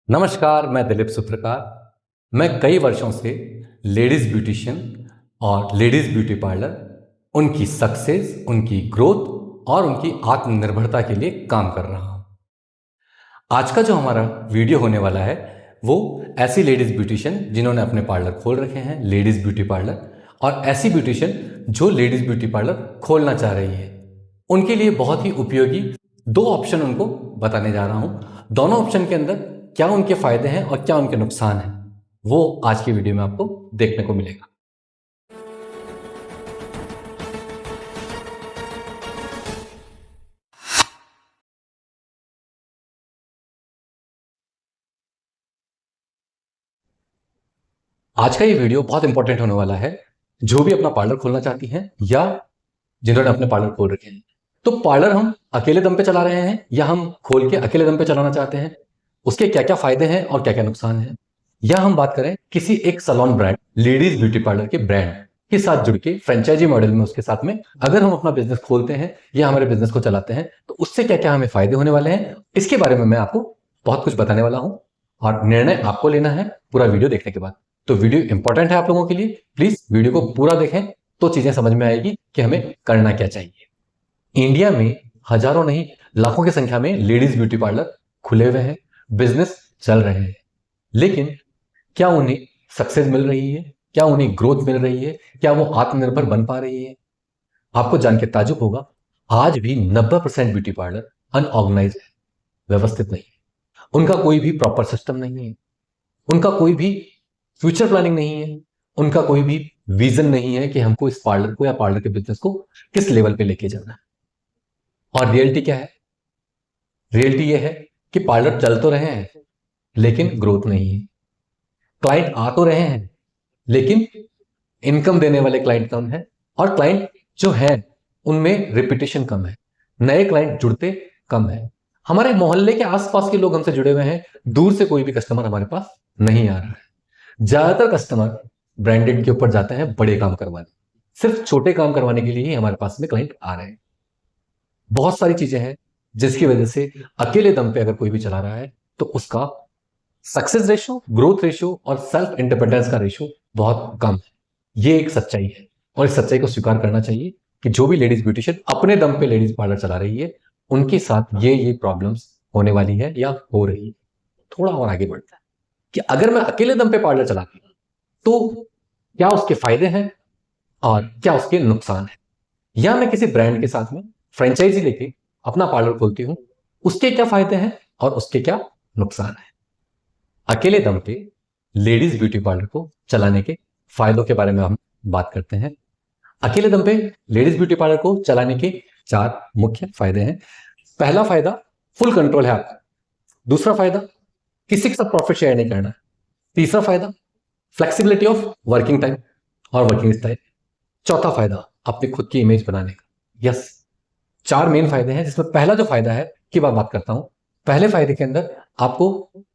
नमस्कार, मैं दिलीप सूत्रकार। मैं कई वर्षों से लेडीज़ ब्यूटिशियन और लेडीज़ ब्यूटी पार्लर, उनकी सक्सेस, उनकी ग्रोथ और उनकी आत्मनिर्भरता के लिए काम कर रहा हूँ। आज का जो हमारा वीडियो होने वाला है वो ऐसी लेडीज़ ब्यूटिशियन जिन्होंने अपने पार्लर खोल रखे हैं, लेडीज़ ब्यूटी पार्लर, और ऐसी ब्यूटिशियन जो लेडीज़ ब्यूटी पार्लर खोलना चाह रही है, उनके लिए बहुत ही उपयोगी दो ऑप्शन उनको बताने जा रहा हूँ। दोनों ऑप्शन के अंदर क्या उनके फायदे हैं और क्या उनके नुकसान हैं, वो आज की वीडियो में आपको देखने को मिलेगा। आज का ये वीडियो बहुत इंपॉर्टेंट होने वाला है जो भी अपना पार्लर खोलना चाहती हैं या जिन्होंने अपने पार्लर खोल रखे हैं। तो पार्लर हम अकेले दम पे चला रहे हैं या हम खोल के अकेले दम पे चलाना चाहते हैं, उसके क्या क्या फायदे हैं और क्या क्या नुकसान हैं, या हम बात करें किसी एक salon brand, ladies beauty parlour के ब्रांड के साथ जुड़ के फ्रेंचाइजी मॉडल में उसके साथ में अगर हम अपना बिजनेस खोलते हैं या हमारे बिजनेस को चलाते हैं तो उससे क्या क्या हमें फायदे होने वाले हैं, इसके बारे में मैं आपको बहुत कुछ बताने वाला हूं और निर्णय आपको लेना है पूरा वीडियो देखने के बाद। तो वीडियो इंपॉर्टेंट है आप लोगों के लिए, प्लीज वीडियो को पूरा देखें तो चीजें समझ में आएगी कि हमें करना क्या चाहिए। इंडिया में हजारों नहीं लाखों की संख्या में लेडीज ब्यूटी पार्लर खुले हुए हैं, बिजनेस चल रहे हैं, लेकिन क्या उन्हें सक्सेस मिल रही है, क्या उन्हें ग्रोथ मिल रही है, क्या वो आत्मनिर्भर बन पा रही है? आपको जान के ताजुब होगा, आज भी 90% ब्यूटी पार्लर अनऑर्गेनाइज है, व्यवस्थित नहीं है। उनका कोई भी प्रॉपर सिस्टम नहीं है, उनका कोई भी फ्यूचर प्लानिंग नहीं है, उनका कोई भी विजन नहीं है कि हमको इस पार्लर को या पार्लर के बिजनेस को किस लेवल पे लेके जाना है। और रियलिटी क्या है? रियलिटी ये है कि पार्लर चल तो रहे हैं लेकिन ग्रोथ नहीं है, क्लाइंट आ तो रहे हैं लेकिन इनकम देने वाले क्लाइंट कम है, और क्लाइंट जो है उनमें रिपीटेशन कम है, नए क्लाइंट जुड़ते कम है। हमारे मोहल्ले के आसपास के लोग हमसे जुड़े हुए हैं, दूर से कोई भी कस्टमर हमारे पास नहीं आ रहा है। ज्यादातर कस्टमर ब्रांडेड के ऊपर जाते हैं बड़े काम करवाने, सिर्फ छोटे काम करवाने के लिए ही हमारे पास में क्लाइंट आ रहे हैं। बहुत सारी चीजें हैं जिसकी वजह से अकेले दम पे अगर कोई भी चला रहा है तो उसका सक्सेस रेशो, ग्रोथ रेशो और सेल्फ इंडिपेंडेंस का रेशो बहुत कम है। ये एक सच्चाई है और इस सच्चाई को स्वीकार करना चाहिए कि जो भी लेडीज ब्यूटिशियन अपने दम पे लेडीज पार्लर चला रही है उनके साथ ये प्रॉब्लम्स होने वाली है या हो रही है। थोड़ा और आगे बढ़ता है कि अगर मैं अकेले दम पे पार्लर चलाती हूँ तो क्या उसके फायदे हैं और क्या उसके नुकसान है, या मैं किसी ब्रांड के साथ में फ्रेंचाइजी लेके अपना पार्लर खोलती हूँ, उसके क्या फायदे हैं और उसके क्या नुकसान है। अकेले दम पे लेडीज ब्यूटी पार्लर को चलाने के फायदों के बारे में हम बात करते हैं। अकेले दम पे लेडीज ब्यूटी पार्लर को चलाने के 4 मुख्य फायदे हैं। पहला फायदा, फुल कंट्रोल है आपका। दूसरा फायदा, किसी के साथ प्रॉफिट शेयर नहीं करना। तीसरा फायदा, फ्लेक्सिबिलिटी ऑफ वर्किंग टाइम और वर्किंग स्टाइल। चौथा फायदा, अपनी खुद की इमेज बनाने का। यस, 4 मेन फायदे हैं जिसमें पहला जो फायदा है कि मैं बात करता हूं। पहले फायदे के अंदर आपको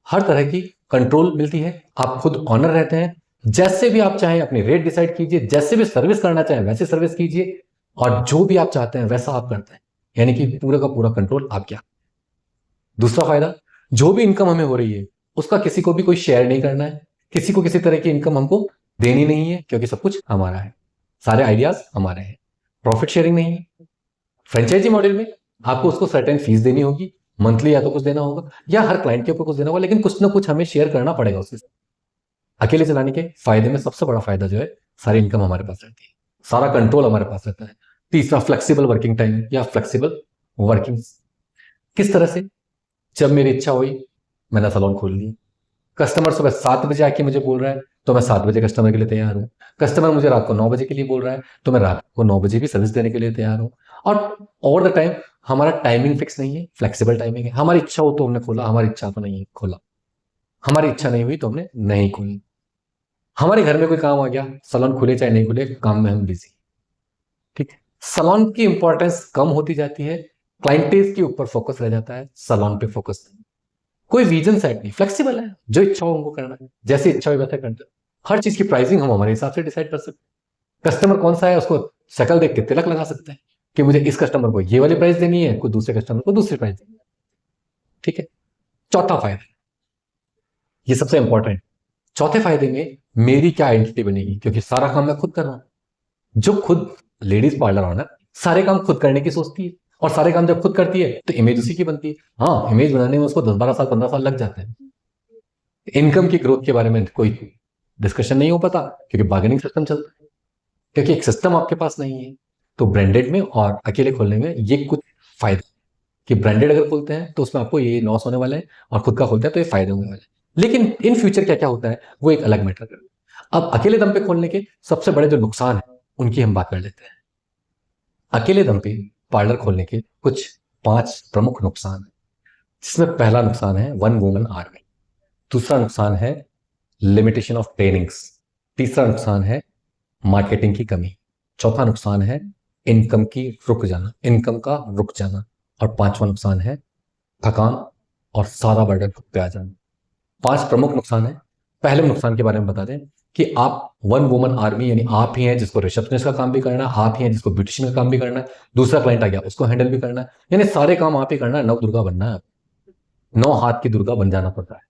हर तरह की कंट्रोल मिलती है, आप खुद ऑनर रहते हैं, जैसे भी आप चाहें अपनी रेट डिसाइड कीजिए, जैसे भी सर्विस करना चाहें वैसे सर्विस कीजिए, और जो भी आप चाहते हैं वैसा आप करते हैं, यानी कि पूरा का पूरा कंट्रोल आप क्या। दूसरा फायदा, जो भी इनकम हमें हो रही है उसका किसी को भी कोई शेयर नहीं करना है, किसी को किसी तरह की इनकम हमको देनी नहीं है, क्योंकि सब कुछ हमारा है, सारे आइडियाज हमारे हैं। प्रॉफिट शेयरिंग नहीं है। फ्रेंचाइजी मॉडल में आपको उसको सर्टेन फीस देनी होगी, मंथली या तो कुछ देना होगा या हर क्लाइंट के ऊपर कुछ देना होगा, लेकिन कुछ ना कुछ हमें शेयर करना पड़ेगा उसके साथ। अकेले चलाने के फायदे में सबसे बड़ा फायदा जो है, सारी इनकम हमारे पास रहती है, सारा कंट्रोल हमारे पास रहता है। तीसरा, फ्लेक्सिबल वर्किंग टाइम या फ्लेक्सिबल वर्किंग। किस तरह से? जब मेरी इच्छा हुई मैंने सैलून खोल लिया। कस्टमर सुबह 7 बजे आके मुझे बोल रहा है तो मैं 7 बजे कस्टमर के लिए तैयार हूँ। कस्टमर मुझे रात को 9 बजे के लिए बोल रहा है तो मैं रात को 9 बजे भी सर्विस देने के लिए तैयार हूँ। और ओवर द टाइम हमारा टाइमिंग फिक्स नहीं है, फ्लेक्सिबल टाइमिंग है। हमारी इच्छा हो तो हमने खोला, हमारी इच्छा तो नहीं खोला, हमारी इच्छा नहीं हुई तो हमने नहीं खोली। हमारे घर में कोई काम आ गया, सैलून खुले चाहे नहीं खुले, काम में हम बिजी। ठीक है, सैलून की इंपॉर्टेंस कम होती जाती है, क्लाइंटेज के ऊपर फोकस रह जाता है, सैलून पे फोकस नहीं। कोई विजन सेट नहीं, फ्लेक्सिबल है, जो इच्छा हो उनको करना है, जैसी इच्छा हो वैसा करते हैं। हर चीज की प्राइसिंग हम हमारे हिसाब से डिसाइड कर सकते हैं। कस्टमर कौन सा है उसको शक्ल देख के तिलक लगा सकते हैं कि मुझे इस कस्टमर को ये वाली प्राइस देनी है, कुछ दूसरे कस्टमर को दूसरी प्राइस देनी है। ठीक है। चौथा फायदा, ये सबसे इंपॉर्टेंट। चौथे फायदे में मेरी क्या आइडेंटिटी बनेगी, क्योंकि सारा काम मैं खुद कर रहा हूं। जो खुद लेडीज पार्लर ऑनर सारे काम खुद करने की सोचती है, और सारे काम जब खुद करती है तो इमेज उसी की बनती है। हाँ, इमेज बनाने में उसको 10-12 साल 15 साल लग जाते हैं। इनकम की ग्रोथ के बारे में कोई डिस्कशन नहीं हो पाता, क्योंकि बार्गेनिंग सिस्टम चलता है, क्योंकि एक सिस्टम आपके पास नहीं है। तो ब्रांडेड में और अकेले खोलने में ये कुछ फायदे, कि ब्रांडेड अगर खोलते हैं तो उसमें आपको ये लॉस होने वाला है, और खुद का खोलते हैं तो ये फायदे होने वाले हैं। लेकिन इन फ्यूचर क्या क्या होता है वो एक अलग मैटर करता है। अब अकेले दम पे खोलने के सबसे बड़े जो नुकसान है उनकी हम बात कर लेते हैं। अकेले दम पे पार्लर खोलने के कुछ 5 प्रमुख नुकसान है, जिसमें पहला नुकसान है वन वुमन आर्मी, दूसरा नुकसान है लिमिटेशन ऑफ ट्रेनिंग्स, तीसरा नुकसान है मार्केटिंग की कमी, चौथा नुकसान है इनकम का रुक जाना, और पांचवा नुकसान है थकान और सारा बर्डन खुद पे आ जाना। 5 प्रमुख नुकसान है। पहले नुकसान के बारे में बता दें कि आप वन वुमन आर्मी, यानी आप ही हैं जिसको रिसेप्शनिस्ट का काम भी करना है, आप ही हैं जिसको ब्यूटिशियन का काम भी करना है, दूसरा क्लाइंट आ गया उसको हैंडल भी करना है, यानी सारे काम आप ही करना है। नव दुर्गा बनना है, 9 हाथ की दुर्गा बन जाना पड़ता है।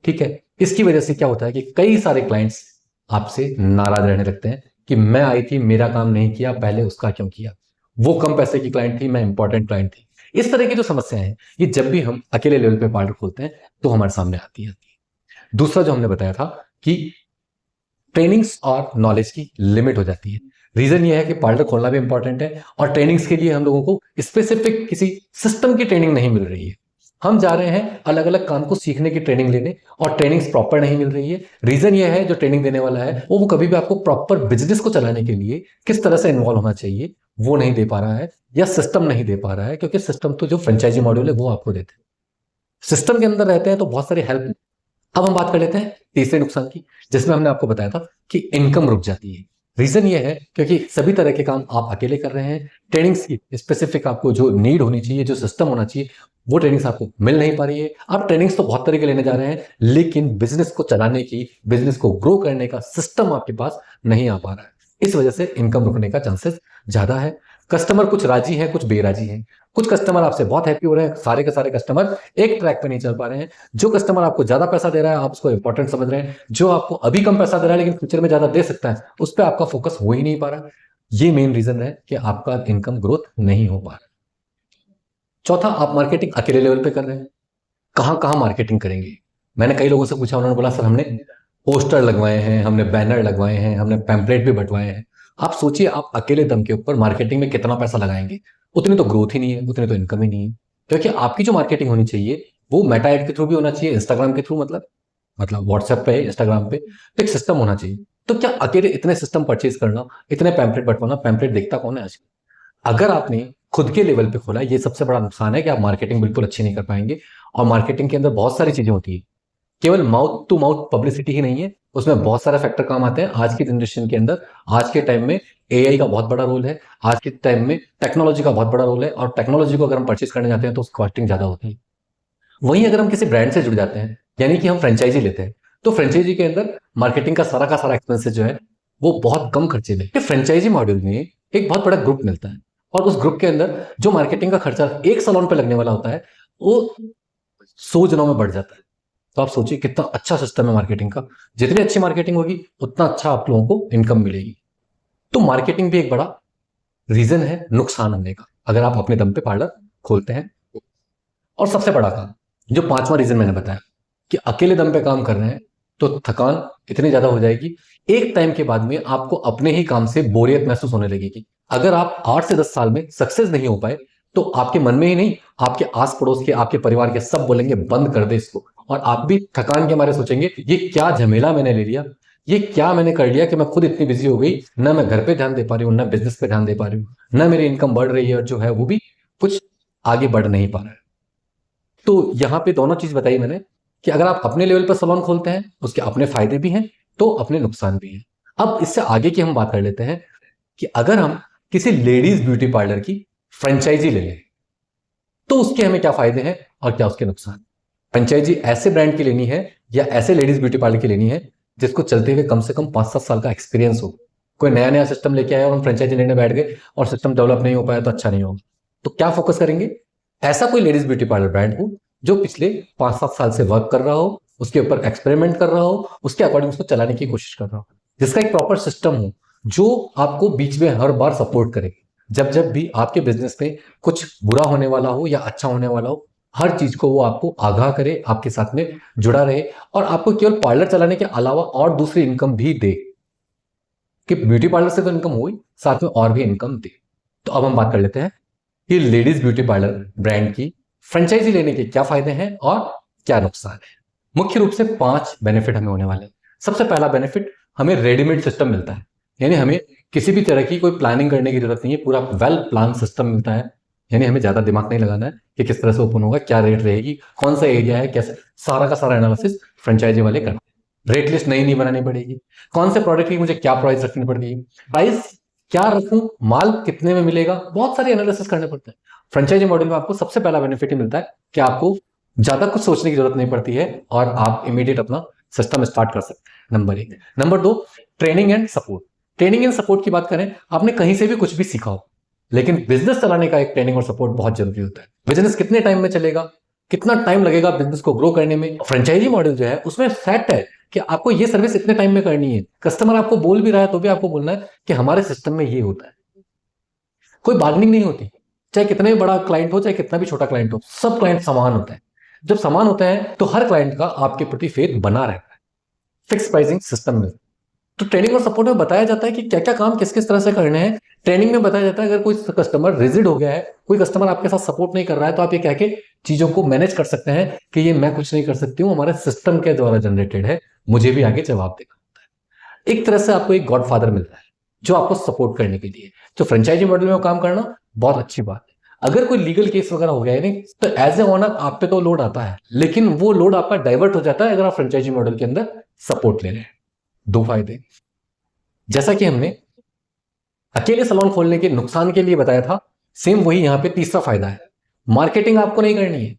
ठीक है। इसकी वजह से क्या होता है कि कई सारे क्लाइंट्स आपसे नाराज रहने लगते हैं कि मैं आई थी, मेरा काम नहीं किया, पहले उसका क्यों किया, वो कम पैसे की क्लाइंट थी, मैं इंपॉर्टेंट क्लाइंट थी। इस तरह की जो समस्याएं हैं ये जब भी हम अकेले लेवल पे पार्लर खोलते हैं तो हमारे सामने आती है। दूसरा जो हमने बताया था कि ट्रेनिंग्स और नॉलेज की लिमिट हो जाती है। रीजन ये है कि पार्लर खोलना भी इंपॉर्टेंट है, और ट्रेनिंग्स के लिए हम लोगों को स्पेसिफिक किसी सिस्टम की ट्रेनिंग नहीं मिल रही है। हम जा रहे हैं अलग अलग काम को सीखने की ट्रेनिंग लेने, और ट्रेनिंग्स प्रॉपर नहीं मिल रही है। रीजन ये है जो ट्रेनिंग देने वाला है वो कभी भी आपको प्रॉपर बिजनेस को चलाने के लिए किस तरह से इन्वॉल्व होना चाहिए वो नहीं दे पा रहा है, या सिस्टम नहीं दे पा रहा है, क्योंकि सिस्टम तो जो फ्रेंचाइजी मॉड्यूल है वो आपको देते हैं। सिस्टम के अंदर रहते हैं तो बहुत सारी हेल्प। अब हम बात कर लेते हैं तीसरे नुकसान की, जिसमें हमने आपको बताया था कि इनकम रुक जाती है। रीजन ये है क्योंकि सभी तरह के काम आप अकेले कर रहे हैं, ट्रेनिंग्स की स्पेसिफिक आपको जो नीड होनी चाहिए, जो सिस्टम होना चाहिए, वो ट्रेनिंग्स आपको मिल नहीं पा रही है। आप ट्रेनिंग्स तो बहुत तरह के लेने जा रहे हैं, लेकिन बिजनेस को चलाने की, बिजनेस को ग्रो करने का सिस्टम आपके पास नहीं आ पा रहा है। इस वजह से इनकम रुकने का चांसेस ज्यादा है। कस्टमर कुछ राजी है, कुछ बेराजी है। कुछ कस्टमर आपसे बहुत हैप्पी हो रहे हैं, सारे के सारे कस्टमर एक ट्रैक पे नहीं चल पा रहे हैं। जो कस्टमर आपको ज्यादा पैसा दे रहा है आप उसको इंपॉर्टेंट समझ रहे हैं, जो आपको अभी कम पैसा दे रहा है लेकिन फ्यूचर में ज्यादा दे सकता है उस पर आपका फोकस हो ही नहीं पा रहा। ये मेन रीजन है कि आपका इनकम ग्रोथ नहीं हो पा रहा। चौथा, आप मार्केटिंग अकेले लेवल पे कर रहे हैं, कहां कहां मार्केटिंग करेंगे। मैंने कई लोगों से पूछा, उन्होंने बोला सर हमने पोस्टर लगवाए हैं, हमने बैनर लगवाए हैं, हमने पैम्पलेट भी बंटवाए हैं। आप सोचिए आप अकेले दम के ऊपर मार्केटिंग में कितना पैसा लगाएंगे, उतनी तो ग्रोथ ही नहीं है, उतनी तो इनकम ही नहीं है। क्योंकि आपकी जो मार्केटिंग होनी चाहिए वो मेटा एड के थ्रू भी होना चाहिए, इंस्टाग्राम के थ्रू, मतलब व्हाट्सएप पे, इंस्टाग्राम पे तो एक सिस्टम होना चाहिए। तो क्या अकेले इतने सिस्टम परचेज करना, इतने पैम्पलेट बंटवाना, पैम्पलेट देखता कौन है आज। अगर आपने खुद के लेवल पे खोला, ये सबसे बड़ा नुकसान है कि आप मार्केटिंग बिल्कुल अच्छी नहीं कर पाएंगे। और मार्केटिंग के अंदर बहुत सारी चीजें होती है, केवल माउथ टू माउथ पब्लिसिटी ही नहीं है, उसमें बहुत सारे फैक्टर काम आते हैं। आज की जनरेशन के अंदर, आज के टाइम में एआई का बहुत बड़ा रोल है, आज के टाइम में टेक्नोलॉजी का बहुत बड़ा रोल है, और टेक्नोलॉजी को अगर हम परचेज करने जाते हैं तो उसकी कॉस्टिंग ज्यादा होती है। वहीं अगर हम किसी ब्रांड से जुड़ जाते हैं, यानी कि हम फ्रेंचाइजी लेते हैं, तो फ्रेंचाइजी के अंदर मार्केटिंग का सारा एक्सपेंसेस जो है वो बहुत कम खर्चे में, फ्रेंचाइजी मॉड्यूल में एक बहुत बड़ा ग्रुप मिलता है, और उस ग्रुप के अंदर जो मार्केटिंग का खर्चा एक सैलून पे लगने वाला होता है वो 100 जनों में बढ़ जाता है। तो आप सोचिए कितना अच्छा सिस्टम है मार्केटिंग का। जितनी अच्छी मार्केटिंग होगी उतना अच्छा आप लोगों को इनकम मिलेगी। तो मार्केटिंग भी एक बड़ा रीजन है नुकसान होने का, अगर आप अपने दम पे पार्लर खोलते हैं। और सबसे बड़ा काम, जो 5वां रीजन मैंने बताया कि अकेले दम पे काम कर रहे हैं तो थकान इतनी ज्यादा हो जाएगी, एक टाइम के बाद में आपको अपने ही काम से बोरियत महसूस होने लगेगी। अगर आप 8 से 10 साल में सक्सेस नहीं हो पाए तो आपके मन में ही नहीं, आपके आस पड़ोस के, आपके परिवार के सब बोलेंगे बंद कर दे इसको, और आप भी थकान के मारे सोचेंगे ये क्या झमेला मैंने ले लिया, ये क्या मैंने कर लिया कि मैं खुद इतनी बिजी हो गई, ना मैं घर पे ध्यान दे पा रही हूँ, ना बिजनेस पे ध्यान दे पा रही हूँ, ना मेरी इनकम बढ़ रही है, और जो है वो भी कुछ आगे बढ़ नहीं पा रहा है। तो यहां पे दोनों चीज बताई मैंने कि अगर आप अपने लेवल पर सैलून खोलते हैं उसके अपने फायदे भी हैं तो अपने नुकसान भी हैं। अब इससे आगे की हम बात कर लेते हैं कि अगर हम किसी लेडीज ब्यूटी पार्लर की फ्रेंचाइजी ले लें तो उसके हमें क्या फायदे हैं और क्या उसके नुकसान। फ्रेंचाइजी ऐसे ब्रांड की लेनी है या ऐसे लेडीज ब्यूटी पार्लर की लेनी है जिसको चलते हुए कम से कम 5-7 साल का एक्सपीरियंस हो। कोई नया नया सिस्टम लेके आया और हम फ्रेंचाइजी लेने बैठ गए और सिस्टम डेवलप नहीं हो पाया तो अच्छा नहीं होगा। तो क्या फोकस करेंगे, ऐसा कोई लेडीज ब्यूटी पार्लर ब्रांड हो जो पिछले 5-7 साल से वर्क कर रहा हो, उसके ऊपर एक्सपेरिमेंट कर रहा हो, उसके अकॉर्डिंग उसको चलाने की कोशिश कर रहा हो, जिसका एक प्रॉपर सिस्टम हो जो आपको बीच में हर बार सपोर्ट करे। जब जब भी आपके बिजनेस में कुछ बुरा होने वाला हो या अच्छा होने वाला हो, हर चीज को वो आपको आगाह करे, आपके साथ में जुड़ा रहे और आपको केवल पार्लर चलाने के अलावा और दूसरी इनकम भी दे। कि ब्यूटी पार्लर से तो इनकम हुई, साथ में और भी इनकम दे। तो अब हम बात कर लेते हैं कि लेडीज ब्यूटी पार्लर ब्रांड की फ्रेंचाइजी लेने के क्या फायदे हैं और क्या नुकसान है। मुख्य रूप से 5 बेनिफिट हमें होने वाले हैं। सबसे पहला बेनिफिट, हमें रेडीमेड सिस्टम मिलता है, यानी हमें किसी भी तरह की कोई प्लानिंग करने की जरूरत नहीं है, पूरा वेल प्लान सिस्टम मिलता है। यानी हमें ज्यादा दिमाग नहीं लगाना है कि किस तरह से ओपन होगा, क्या रेट रहेगी, कौन सा एरिया है, कैसे, सारा का सारा एनालिसिस फ्रेंचाइजी वाले करते हैं। रेट लिस्ट नहीं बनानी पड़ेगी, कौन से प्रोडक्ट की मुझे क्या प्राइस रखनी पड़ेगी, प्राइस क्या रखूं, माल कितने में मिलेगा, बहुत सारे एनालिसिस करने पड़ते हैं। फ्रेंचाइजी मॉडल में आपको सबसे पहला बेनिफिट ही मिलता है कि आपको ज्यादा कुछ सोचने की जरूरत नहीं पड़ती है और आप इमीडिएट अपना सिस्टम स्टार्ट कर सकते हैं। Number 1। Number 2, training and support. Training and support की बात करें, आपने कहीं से भी कुछ भी सीखा हो, लेकिन बिजनेस चलाने का एक ट्रेनिंग और सपोर्ट बहुत जरूरी होता है। बिजनेस कितने टाइम में चलेगा, कितना टाइम लगेगा बिजनेस को ग्रो करने में, फ्रेंचाइजी मॉडल जो है उसमें सेट है कि आपको ये सर्विस इतने टाइम में करनी है। कस्टमर आपको बोल भी रहा है तो भी आपको बोलना है कि हमारे सिस्टम में ये होता है। कोई बार्गेनिंग नहीं होती, चाहे कितना भी बड़ा क्लाइंट हो, चाहे कितना भी छोटा क्लाइंट हो, सब क्लाइंट समान होता है। जब समान होता है तो हर क्लाइंट का आपके प्रति फेथ बना रहता है। फिक्स प्राइसिंग सिस्टम में तो ट्रेनिंग और सपोर्ट में बताया जाता है कि क्या क्या काम किस किस तरह से करने हैं। ट्रेनिंग में बताया जाता है अगर कोई कस्टमर रिजिड हो गया है, कोई कस्टमर आपके साथ सपोर्ट नहीं कर रहा है, तो आप ये कह के चीजों को मैनेज कर सकते हैं कि ये मैं कुछ नहीं कर सकती हूँ, हमारे सिस्टम के द्वारा जनरेटेड है, मुझे भी आगे जवाब देना होता है। एक तरह से आपको एक गॉडफादर मिलता है जो आपको सपोर्ट करने के लिए। तो फ्रेंचाइजी मॉडल में काम करना बहुत अच्छी बात है। अगर कोई लीगल केस वगैरह हो गया है नहीं, तो एज ए ओनर आप पे तो लोड आता है, लेकिन वो लोड आपका डाइवर्ट हो जाता है अगर आप फ्रेंचाइजी मॉडल के अंदर सपोर्ट ले रहे हैं। 2 फायदे, जैसा कि हमने अकेले सैलून खोलने के नुकसान के लिए बताया था, सेम वही यहां पे तीसरा फायदा है। मार्केटिंग आपको नहीं करनी है,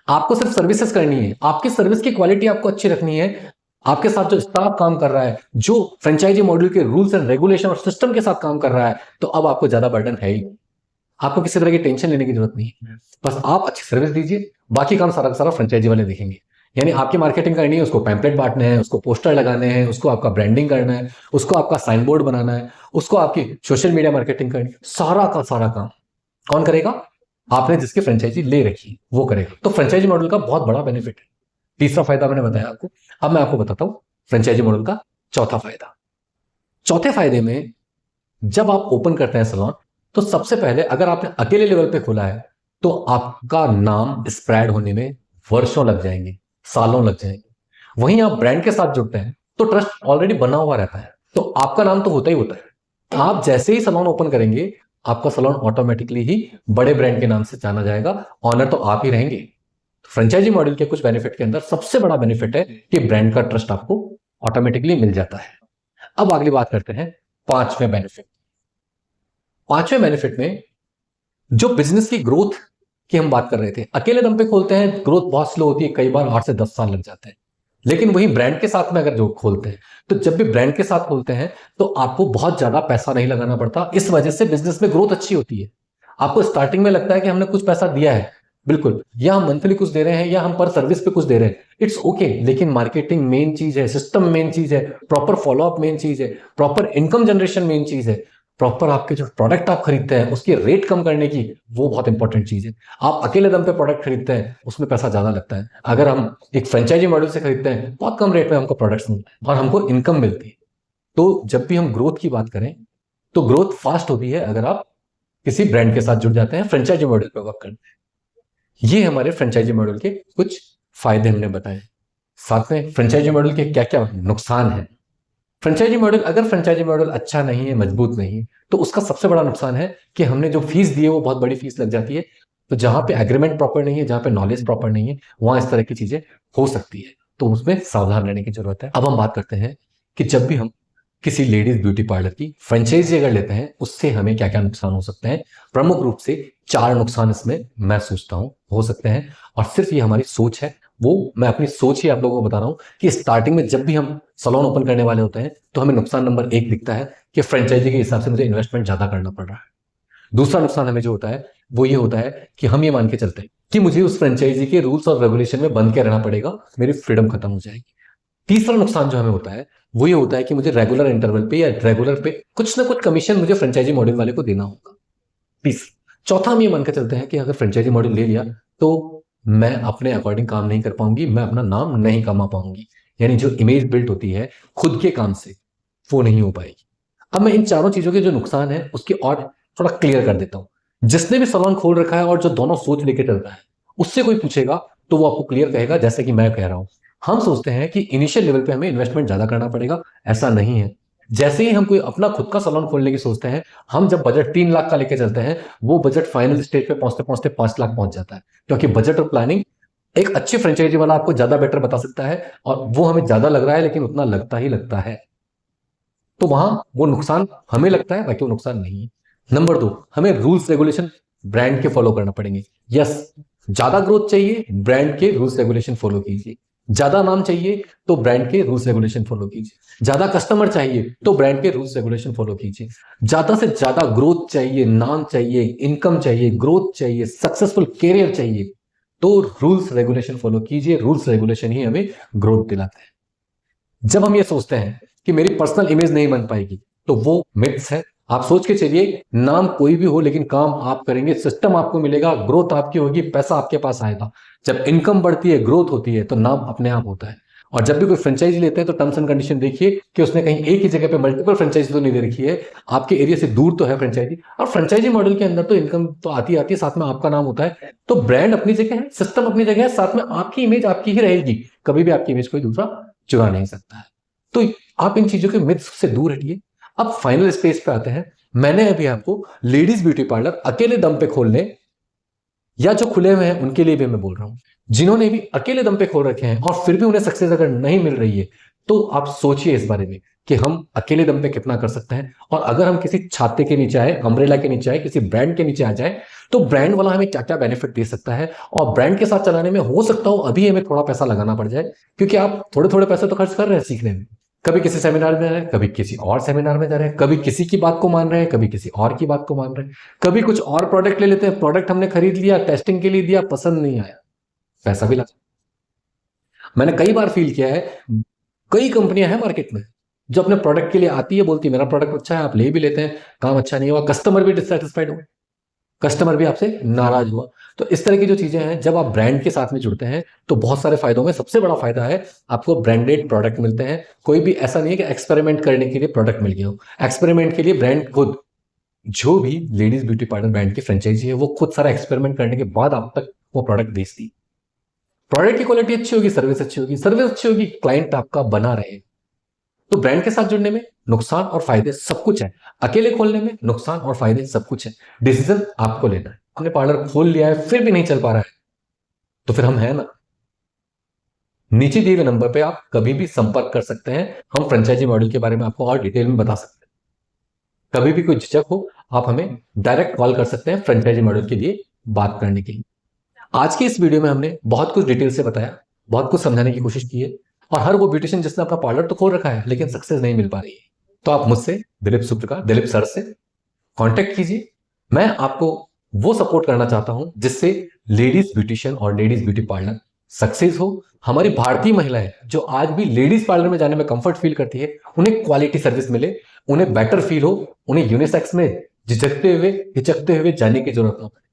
आपको सिर्फ सर्विसेज करनी है। आपकी सर्विस की क्वालिटी आपको अच्छी रखनी है। आपके साथ जो स्टाफ काम कर रहा है, जो फ्रेंचाइजी मॉडल के रूल्स एंड रेगुलेशन और सिस्टम के साथ काम कर रहा है, तो अब आपको ज्यादा बर्डन है ही। आपको किसी तरह की टेंशन लेने की जरूरत नहीं है। बस आप अच्छी सर्विस दीजिए, बाकी काम सारा का सारा फ्रेंचाइजी वाले देखेंगे। यानी आपकी मार्केटिंग करनी है, उसको पैम्पलेट बांटने हैं, उसको पोस्टर लगाने हैं, उसको आपका ब्रांडिंग करना है, उसको आपका साइन बोर्ड बनाना है, उसको आपकी सोशल मीडिया मार्केटिंग करनी है, सारा का सारा काम कौन करेगा? आपने जिसकी फ्रेंचाइजी ले रखी है वो करेगा। तो फ्रेंचाइजी मॉडल का बहुत बड़ा बेनिफिट है। तीसरा फायदा मैंने बताया आपको। अब मैं आपको बताता हूं फ्रेंचाइजी मॉडल का चौथा फायदा। चौथे फायदे में, जब आप ओपन करते हैं सैलून, तो सबसे पहले अगर आपने अकेले लेवल पे खोला है तो आपका नाम स्प्रेड होने में वर्षों लग जाएंगे, सालों लग जाएंगे। वहीं आप ब्रांड के साथ जुड़ते हैं तो ट्रस्ट ऑलरेडी बना हुआ रहता है, तो आपका नाम तो होता ही होता है। आप जैसे ही सैलून ओपन करेंगे, आपका सैलून ऑटोमेटिकली ही बड़े ब्रांड के नाम से जाना जाएगा, ऑनर तो आप ही रहेंगे। फ्रेंचाइजी मॉडल के कुछ बेनिफिट के अंदर सबसे बड़ा बेनिफिट है कि ब्रांड का ट्रस्ट आपको ऑटोमेटिकली मिल जाता है। अब अगली बात करते हैं पांचवें बेनिफिट। पांचवें बेनिफिट में जो बिजनेस की ग्रोथ की हम बात कर रहे थे, अकेले दम पे खोलते हैं ग्रोथ बहुत स्लो होती है, कई बार 8 से 10 साल लग जाते हैं। लेकिन वही ब्रांड के साथ में अगर जो खोलते हैं, तो जब भी ब्रांड के साथ खोलते हैं तो आपको बहुत ज्यादा पैसा नहीं लगाना पड़ता। इस वजह से बिजनेस में ग्रोथ अच्छी होती है। आपको स्टार्टिंग में लगता है कि हमने कुछ पैसा दिया है, बिल्कुल, या हम मंथली कुछ दे रहे हैं या हम पर सर्विस पे कुछ दे रहे हैं, इट्स ओके, लेकिन मार्केटिंग मेन चीज है, सिस्टम मेन चीज है, प्रॉपर फॉलोअप मेन चीज है, प्रॉपर इनकम जनरेशन मेन चीज है, प्रॉपर आपके जो प्रोडक्ट आप खरीदते हैं उसकी रेट कम करने की, वो बहुत इंपॉर्टेंट चीज है। आप अकेले दम पे प्रोडक्ट खरीदते हैं उसमें पैसा ज्यादा लगता है। अगर हम एक फ्रेंचाइजी मॉडल से खरीदते हैं, बहुत कम रेट में हमको प्रोडक्ट्स मिलते हैं और हमको इनकम मिलती है। तो जब भी हम ग्रोथ की बात करें तो ग्रोथ फास्ट होती है अगर आप किसी ब्रांड के साथ जुड़ जाते हैं, फ्रेंचाइजी मॉडल पे वर्क करते हैं। ये हमारे फ्रेंचाइजी मॉडल के कुछ फायदे हमने बताए। साथ में फ्रेंचाइजी मॉडल के क्या क्या नुकसान है। फ्रेंचाइजी मॉडल, अगर फ्रेंचाइजी मॉडल अच्छा नहीं है, मजबूत नहीं है, तो उसका सबसे बड़ा नुकसान है कि हमने जो फीस दी है वो बहुत बड़ी फीस लग जाती है। तो जहां पे एग्रीमेंट प्रॉपर नहीं है, जहां पे नॉलेज प्रॉपर नहीं है, वहां इस तरह की चीजें हो सकती है। तो उसमें सावधान रहने की जरूरत है। अब हम बात करते हैं कि जब भी हम किसी लेडीज ब्यूटी पार्लर की फ्रेंचाइजी अगर लेते हैं, उससे हमें क्या क्या नुकसान हो सकते हैं। प्रमुख रूप से 4 नुकसान इसमें मैं सोचता हूं हो सकते हैं, और सिर्फ ये हमारी सोच है, वो मैं अपनी सोच ही आप लोगों को बता रहा हूं कि स्टार्टिंग में जब भी हम सैलून ओपन करने वाले होते हैं तो हमें नुकसान नंबर 1 दिखता है कि फ्रेंचाइजी के हिसाब से मुझे इन्वेस्टमेंट ज्यादा करना पड़ रहा है। दूसरा नुकसान हमें जो होता है वो ये होता है कि हम ये मान के चलते हैं कि मुझे उस फ्रेंचाइजी के रूल्स और रेगुलेशन में बंद के रहना पड़ेगा, मेरी फ्रीडम खत्म हो जाएगी। तीसरा नुकसान जो हमें होता है वो ये होता है कि मुझे रेगुलर इंटरवल पे या रेगुलर पे कुछ ना कुछ कमीशन मुझे फ्रेंचाइजी मॉडल वाले को देना होगा। चौथा हम ये मान के चलते हैं कि अगर फ्रेंचाइजी मॉडल ले लिया तो मैं अपने अकॉर्डिंग काम नहीं कर पाऊंगी, मैं अपना नाम नहीं कमा पाऊंगी, यानी जो इमेज बिल्ड होती है खुद के काम से वो नहीं हो पाएगी। अब मैं इन चारों चीजों के जो नुकसान है उसकी और थोड़ा क्लियर कर देता हूं। जिसने भी सैलून खोल रखा है और जो दोनों सोच लेके चल रहा है उससे कोई पूछेगा तो वो आपको क्लियर कहेगा जैसे कि मैं कह रहा हूं। हम सोचते हैं कि इनिशियल लेवल पे हमें इन्वेस्टमेंट ज्यादा करना पड़ेगा, ऐसा नहीं है। जैसे ही हम कोई अपना खुद का सैलून खोलने की सोचते हैं, हम जब बजट 3 लाख का लेके चलते हैं वो बजट फाइनल स्टेज पे पहुंचते पहुंचते 5 लाख पहुंच जाता है, क्योंकि बजट और प्लानिंग एक अच्छी फ्रेंचाइजी वाला आपको ज्यादा बेटर बता सकता है और वो हमें ज्यादा लग रहा है लेकिन उतना लगता ही लगता है। तो वहां वो नुकसान हमें लगता है, बाकी वो नुकसान नहीं है। नंबर 2, हमें रूल्स रेगुलेशन ब्रांड के फॉलो करना पड़ेंगे। यस, ज्यादा ग्रोथ चाहिए, ब्रांड के रूल्स रेगुलेशन फॉलो कीजिए। ज्यादा नाम चाहिए तो ब्रांड के रूल्स रेगुलेशन फॉलो कीजिए। ज्यादा कस्टमर चाहिए तो ब्रांड के रूल्स रेगुलेशन फॉलो कीजिए। ज्यादा से ज्यादा ग्रोथ चाहिए, नाम चाहिए, इनकम चाहिए, ग्रोथ चाहिए, सक्सेसफुल कैरियर चाहिए तो रूल्स रेगुलेशन फॉलो कीजिए। रूल्स रेगुलेशन ही हमें ग्रोथ दिलाता है। जब हम ये सोचते हैं कि मेरी पर्सनल इमेज नहीं बन पाएगी तो वो मिथ्स है। आप सोच के चलिए, नाम कोई भी हो लेकिन काम आप करेंगे, सिस्टम आपको मिलेगा, ग्रोथ आपकी होगी, पैसा आपके पास आएगा। जब इनकम बढ़ती है, ग्रोथ होती है तो नाम अपने आप होता है। और जब भी कोई फ्रेंचाइजी लेते हैं तो टर्म्स एंड कंडीशन देखिए कि उसने कहीं एक ही जगह पे मल्टीपल फ्रेंचाइजी तो नहीं दे रखी है, आपके एरिया से दूर तो है फ्रेंचाइजी। और फ्रेंचाइजी मॉडल के अंदर तो इनकम तो आती आती है, साथ में आपका नाम होता है। तो ब्रांड अपनी जगह है, सिस्टम अपनी जगह है, साथ में आपकी इमेज आपकी ही रहेगी, कभी भी आपकी इमेज कोई दूसरा चुरा नहीं सकता है। तो आप इन चीजों के मिथ्स से दूर हटिए। अब फाइनल स्टेज पे आते हैं। मैंने अभी आपको लेडीज ब्यूटी पार्लर अकेले दम पे खोलने या जो खुले हुए हैं उनके लिए भी मैं बोल रहा हूं, जिन्होंने भी अकेले दम पे खोल रखे हैं और फिर भी उन्हें सक्सेस अगर नहीं मिल रही है तो आप सोचिए इस बारे में कि हम अकेले दम पे कितना कर सकते हैं। और अगर हम किसी छाते के नीचे आए, अम्ब्रेला के नीचे आए, किसी ब्रांड के नीचे आ जाए तो ब्रांड वाला हमें क्या क्या बेनिफिट दे सकता है। और ब्रांड के साथ चलाने में हो सकता हो अभी हमें थोड़ा पैसा लगाना पड़ जाए, क्योंकि आप थोड़े थोड़े पैसे तो खर्च कर रहे हैं सीखने में। कभी किसी सेमिनार में जा रहे हैं, कभी किसी और सेमिनार में जा रहे हैं, कभी किसी की बात को मान रहे हैं, कभी किसी और की बात को मान रहे हैं, कभी कुछ और प्रोडक्ट ले लेते हैं, प्रोडक्ट हमने खरीद लिया, टेस्टिंग के लिए दिया, पसंद नहीं आया, पैसा भी लगा। मैंने कई बार फील किया है, कई कंपनियां हैं मार्केट में जो अपने प्रोडक्ट के लिए आती है, बोलती है मेरा प्रोडक्ट अच्छा है, आप ले भी लेते हैं, काम अच्छा नहीं हुआ, कस्टमर भी डिससेटिस्फाइड हुआ, कस्टमर भी आपसे नाराज हुआ। तो इस तरह की जो चीजें हैं, जब आप ब्रांड के साथ में जुड़ते हैं तो बहुत सारे फायदों में सबसे बड़ा फायदा है आपको ब्रांडेड प्रोडक्ट मिलते हैं। कोई भी ऐसा नहीं है कि एक्सपेरिमेंट करने के लिए प्रोडक्ट मिल गया हो, एक्सपेरिमेंट के लिए ब्रांड खुद, जो भी लेडीज ब्यूटी पार्लर ब्रांड की फ्रेंचाइजी है वो खुद सारा एक्सपेरिमेंट करने के बाद आप तक वो प्रोडक्ट बेचती। प्रोडक्ट की क्वालिटी अच्छी होगी, सर्विस अच्छी होगी, सर्विस अच्छी होगी, क्लाइंट आपका बना रहे। तो ब्रांड के साथ जुड़ने में नुकसान और फायदे सब कुछ है, अकेले खोलने में नुकसान और फायदे सब कुछ है। डिसीजन आपको लेना है। हमने पार्लर खोल लिया है फिर भी नहीं चल पा रहा है तो फिर हम है ना, नीचे दिए हुए नंबर पे आप कभी भी संपर्क कर सकते हैं। हम फ्रेंचाइजी मॉडल के बारे में आपको और डिटेल में बता सकते हैं। कभी भी कोई झिझक हो आप हमें डायरेक्ट कॉल कर सकते हैं फ्रेंचाइजी मॉडल के लिए बात करने के लिए। आज की इस वीडियो में हमने बहुत कुछ डिटेल से बताया, बहुत कुछ समझाने की कोशिश की है। और हर वो ब्यूटिशियन जिसने अपना पार्लर तो खोल रखा है लेकिन सक्सेस नहीं मिल पा रही है, तो आप मुझसे दिलीप सुप्रकार, दिलीप सर से कांटेक्ट कीजिए। मैं आपको वो सपोर्ट करना चाहता हूं जिससे लेडीज ब्यूटिशियन और लेडीज ब्यूटी पार्लर सक्सेस हो। हमारी भारतीय महिलाएं जो आज भी लेडीज पार्लर में जाने में कंफर्ट फील करती है, उन्हें क्वालिटी सर्विस मिले, उन्हें बेटर फील हो, उन्हें यूनिसेक्स में झिझकते हुए हिचकते हुए जाने की जरूरत ना पड़े।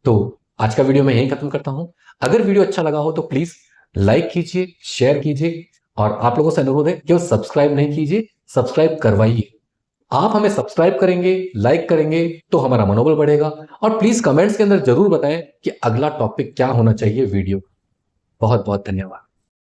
तो आज का वीडियो मैं यहीं खत्म करता हूं। अगर वीडियो अच्छा लगा हो तो प्लीज लाइक कीजिए, शेयर कीजिए, और आप लोगों से अनुरोध है कि वो सब्सक्राइब नहीं कीजिए, सब्सक्राइब करवाइए। आप हमें सब्सक्राइब करेंगे, लाइक करेंगे तो हमारा मनोबल बढ़ेगा। और प्लीज कमेंट्स के अंदर जरूर बताएं कि अगला टॉपिक क्या होना चाहिए वीडियो। बहुत बहुत धन्यवाद।